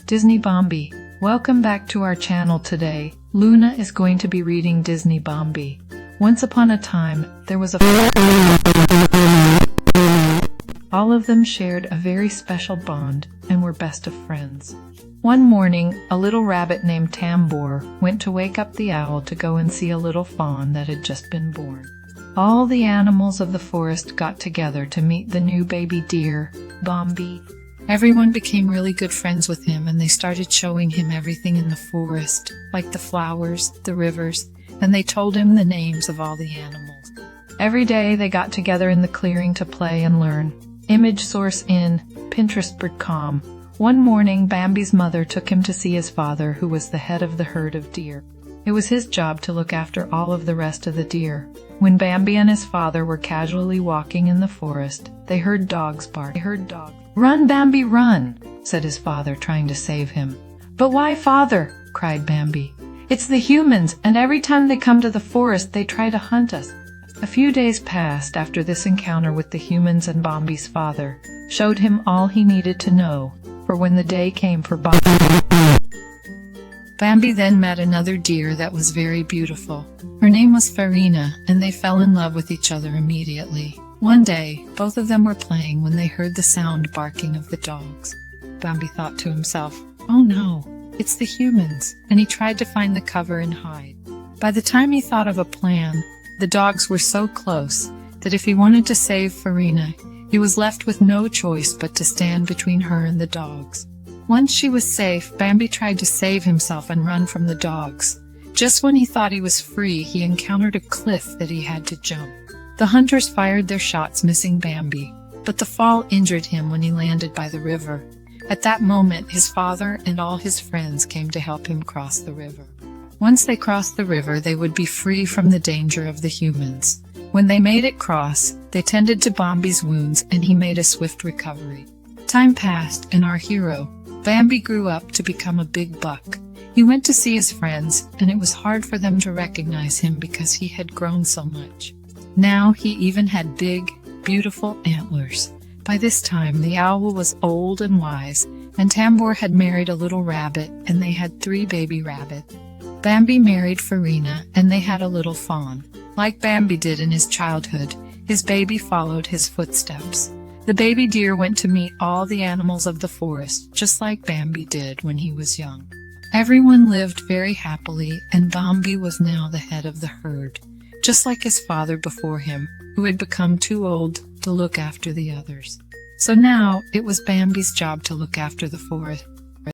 Disney Bambi. Welcome back to our channel today. Luna is going to be reading Disney Bambi. Once upon a time, there was a all of them shared a very special bond and were best of friends. One morning, a little rabbit named Tambor went to wake up the owl to go and see a little fawn that had just been born. All the animals of the forest got together to meet the new baby deer, Bambi. Everyone became really good friends with him, and they started showing him everything in the forest, like the flowers, the rivers, and they told him the names of all the animals. Every day they got together in the clearing to play and learn. Image source in Pinterest.com. One morning, Bambi's mother took him to see his father, who was the head of the herd of deer. It was his job to look after all of the rest of the deer. When Bambi and his father were casually walking in the forest, they heard dogs bark. "Run, Bambi, run," said his father, trying to save him. "But why, father?" cried Bambi. "It's the humans, and every time they come to the forest, they try to hunt us." A few days passed after this encounter with the humans, and Bambi's father showed him all he needed to know, for when the day came for Bambi then met another deer that was very beautiful. Her name was Farina, and they fell in love with each other immediately. One day, both of them were playing when they heard the sound barking of the dogs. Bambi thought to himself, "Oh no, it's the humans," and he tried to find the cover and hide. By the time he thought of a plan, the dogs were so close that if he wanted to save Farina, he was left with no choice but to stand between her and the dogs. Once she was safe, Bambi tried to save himself and run from the dogs. Just when he thought he was free, he encountered a cliff that he had to jump. The hunters fired their shots, missing Bambi, but the fall injured him when he landed by the river. At that moment, his father and all his friends came to help him cross the river. Once they crossed the river, they would be free from the danger of the humans. When they made it across, they tended to Bambi's wounds, and he made a swift recovery. Time passed, and our hero, Bambi, grew up to become a big buck. He went to see his friends, and it was hard for them to recognize him because he had grown so much. Now he even had big, beautiful antlers. By this time, the owl was old and wise, and Tambor had married a little rabbit, and they had 3 baby rabbits. Bambi married Farina, and they had a little fawn. Like Bambi did in his childhood, his baby followed his footsteps. The baby deer went to meet all the animals of the forest, just like Bambi did when he was young. Everyone lived very happily, and Bambi was now the head of the herd, just like his father before him, who had become too old to look after the others. So now it was Bambi's job to look after the forest.